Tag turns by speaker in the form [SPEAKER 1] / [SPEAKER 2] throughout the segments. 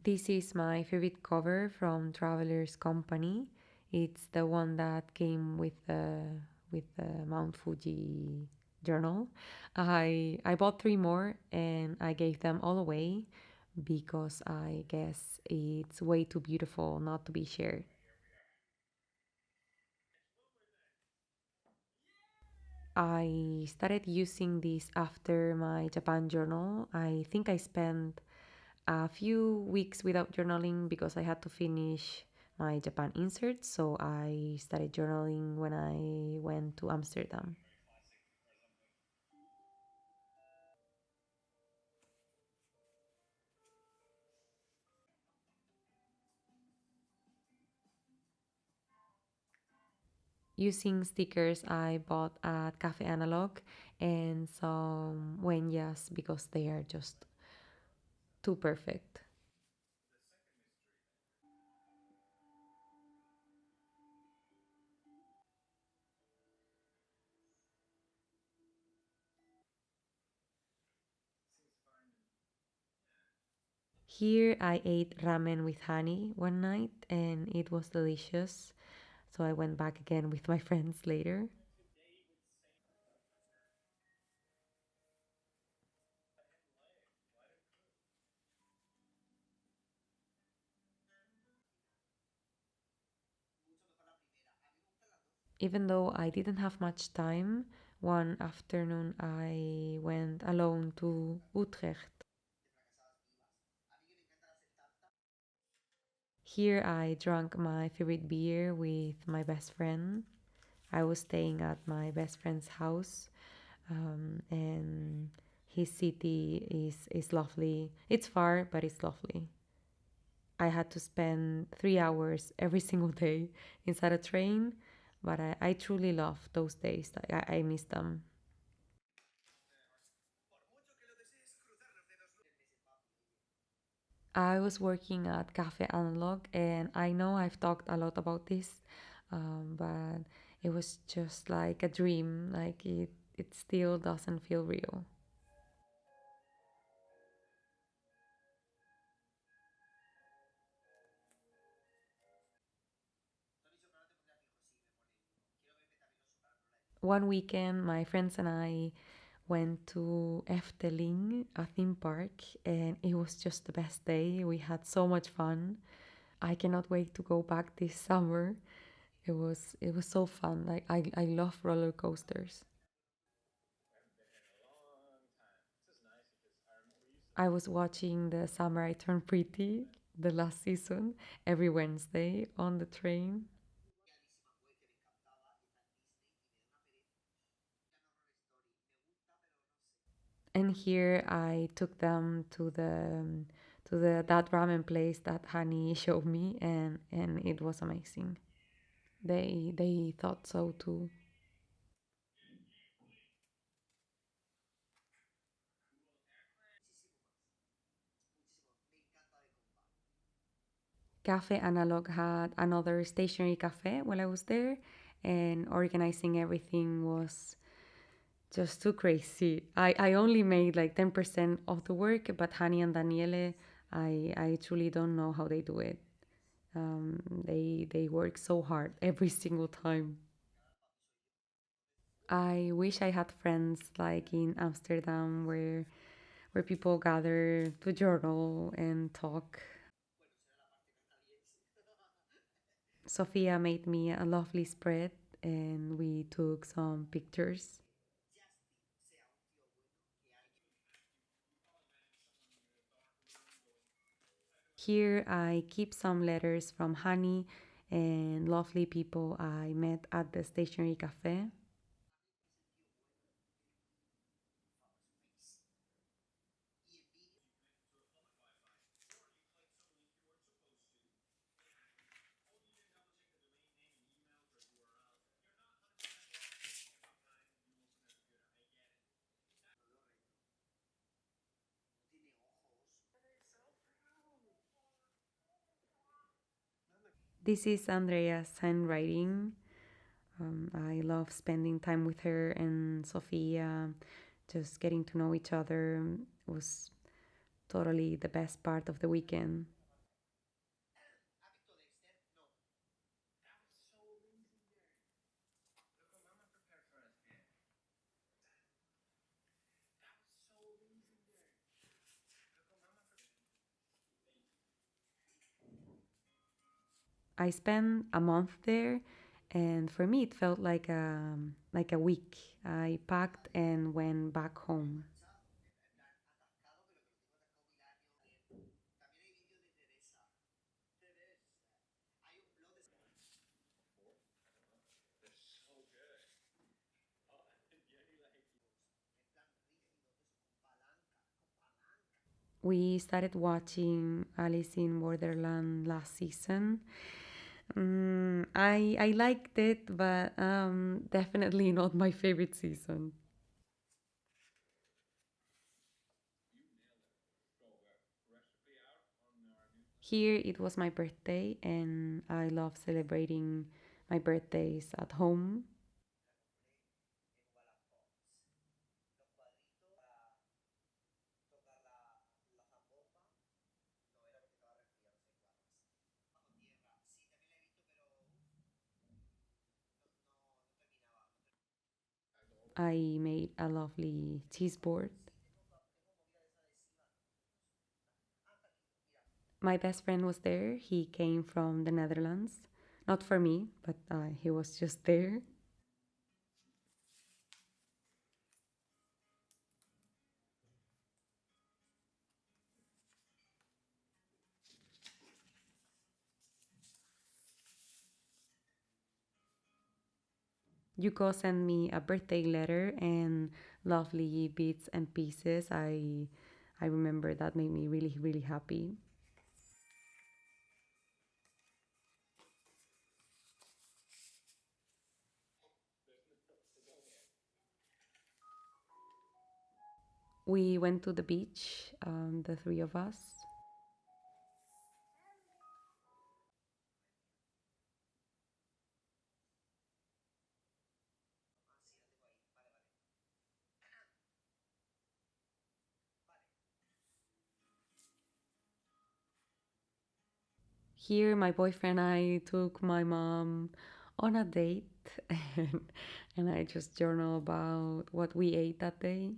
[SPEAKER 1] This is my favorite cover from Traveler's Company. It's the one that came with the Mount Fuji journal. I bought three more and I gave them all away because I guess it's way too beautiful not to be shared. I started using this after my Japan journal. I think I spent a few weeks without journaling because I had to finish my Japan insert. So I started journaling when I went to Amsterdam. Using stickers I bought at Cafe Analog and some huellas because they are just too perfect. Here I ate ramen with honey one night and it was delicious. So I went back again with my friends later. Even though I didn't have much time, one afternoon I went alone to Utrecht. Here I drank my favorite beer with my best friend. I was staying at my best friend's house, and his city is lovely. It's far, but it's lovely. I had to spend 3 hours every single day inside a train, but I truly love those days. I miss them. I was working at Cafe Analog, and I know I've talked a lot about this, but it was just like a dream. Like it still doesn't feel real. One weekend, my friends and I went to Efteling, a theme park, and it was just the best day. We had so much fun. I cannot wait to go back this summer. It was so fun. Like I love roller coasters. I was watching the Summer I Turned Pretty, the last season, every Wednesday on the train. And here I took them to the that ramen place that Hani showed me, and it was amazing. They thought so too. Cafe Analog had another stationary cafe while I was there, and organizing everything was just too crazy. I only made like 10% of the work, but Hani and Daniele, I truly don't know how they do it. They work so hard every single time. I wish I had friends like in Amsterdam where people gather to journal and talk. Sophia made me a lovely spread and we took some pictures. Here I keep some letters from Hani and lovely people I met at the stationery cafe. This is Andrea's handwriting. I love spending time with her and Sophia. Just getting to know each other was totally the best part of the weekend. I spent a month there, and for me it felt like a week. I packed and went back home. We started watching Alice in Borderland last season. I liked it, but definitely not my favorite season. Here it was my birthday, and I love celebrating my birthdays at home. I made a lovely cheese board. My best friend was there. He came from the Netherlands. Not for me, but he was just there. Yuko sent me a birthday letter and lovely bits and pieces. I remember that made me really, really happy. We went to the beach, the three of us. Here, my boyfriend and I took my mom on a date, and, and I just journal about what we ate that day.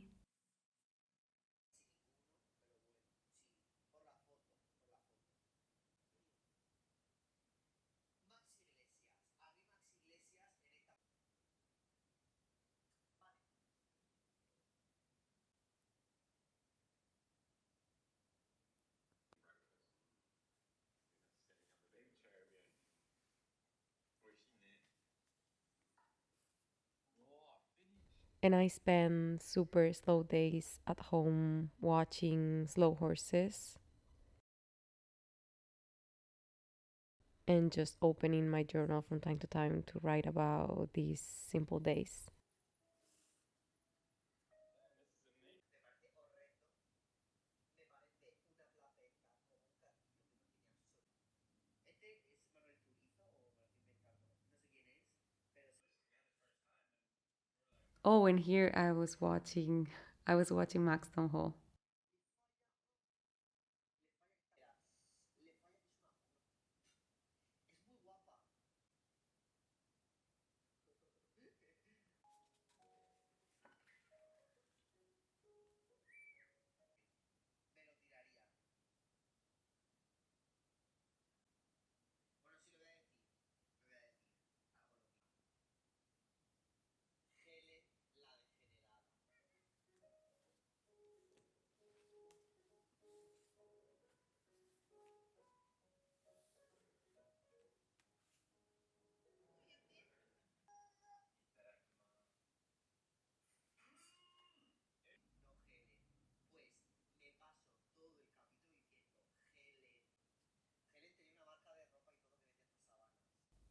[SPEAKER 1] And I spend super slow days at home watching slow horses and just opening my journal from time to time to write about these simple days. Oh, and here I was watching Max Hall.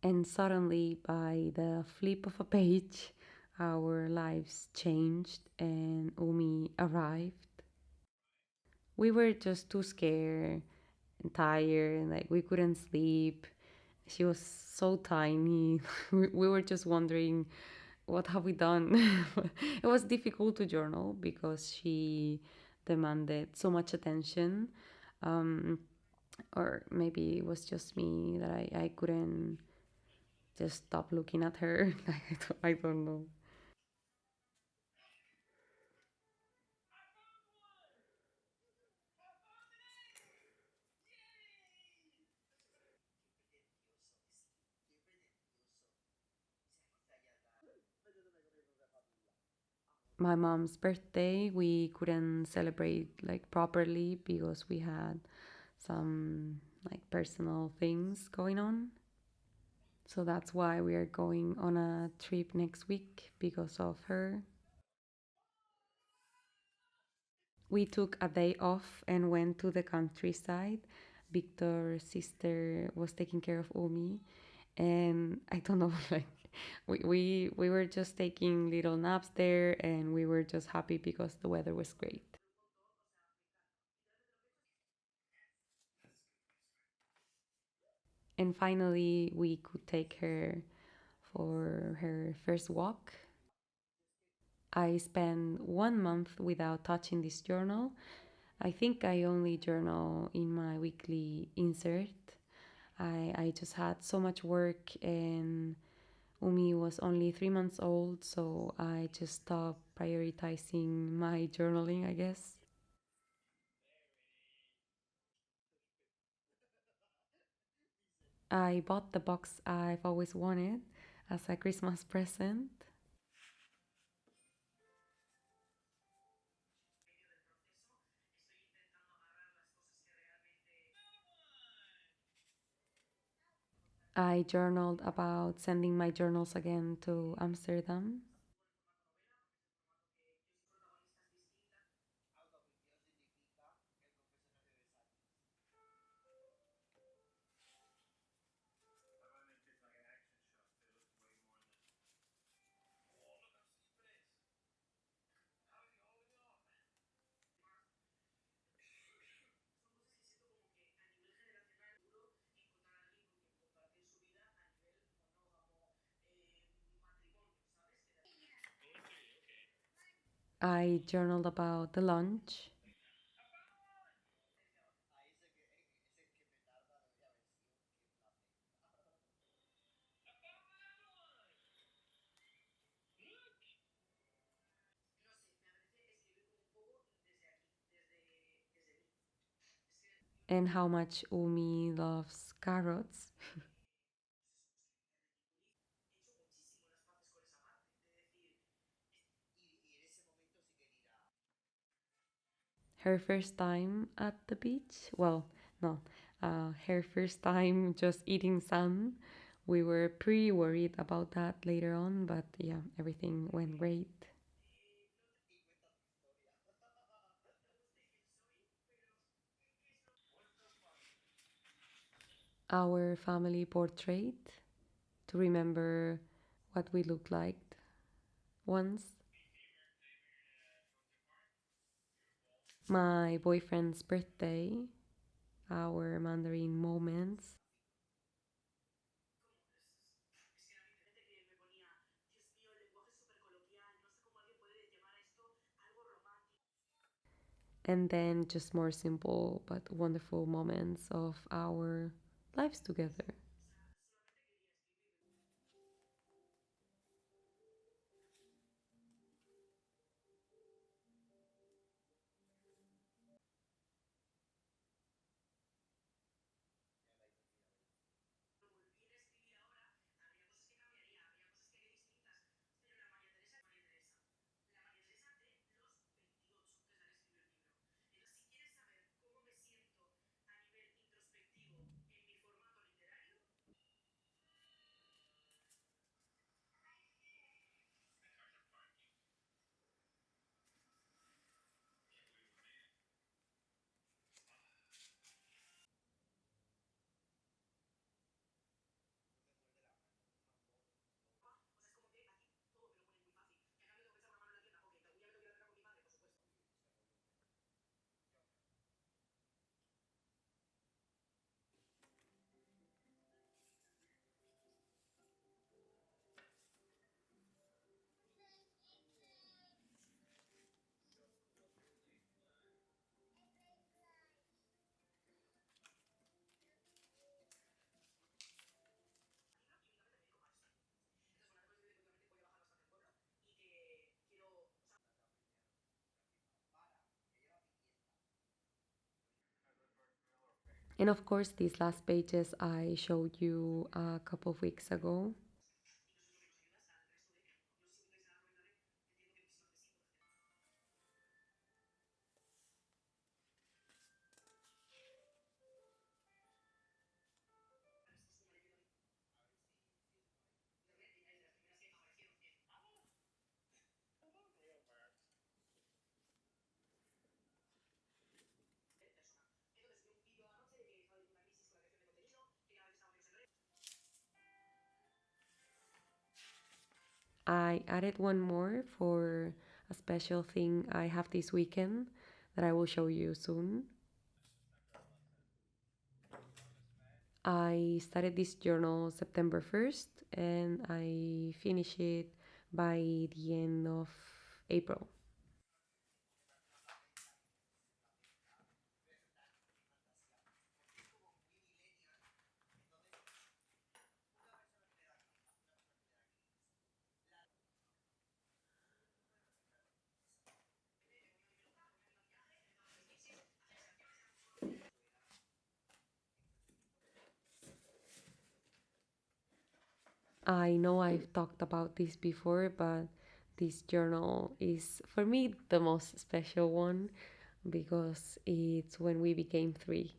[SPEAKER 1] And suddenly, by the flip of a page, our lives changed and Umi arrived. We were just too scared and tired, and like we couldn't sleep. She was so tiny. We were just wondering, what have we done? It was difficult to journal because she demanded so much attention. Um, or maybe it was just me that I couldn't just stop looking at her. I don't know. my mom's birthday, we couldn't celebrate like properly because we had some like personal things going on. So that's why we are going on a trip next week because of her. We took a day off and went to the countryside. Victor's sister was taking care of Umi, and I don't know, like we were just taking little naps there, and we were just happy because the weather was great. And finally, we could take her for her first walk. I spent 1 month without touching this journal. I think I only journal in my weekly insert. I just had so much work, and Umi was only 3 months old, so I just stopped prioritizing my journaling, I guess. I bought the box I've always wanted as a Christmas present. I journaled about sending my journals again to Amsterdam. I journaled about the lunch and how much Umi loves carrots. Her first time at the beach. Well, no, her first time just eating sun. We were pretty worried about that later on, but yeah, everything went great. Our family portrait to remember what we looked like once. My boyfriend's birthday, our Mandarin moments, and then just more simple but wonderful moments of our lives together. And of course, these last pages I showed you a couple of weeks ago. I added one more for a special thing I have this weekend that I will show you soon. I started this journal September 1st and I finished it by the end of April. I know I've talked about this before, but this journal is for me the most special one because it's when we became three.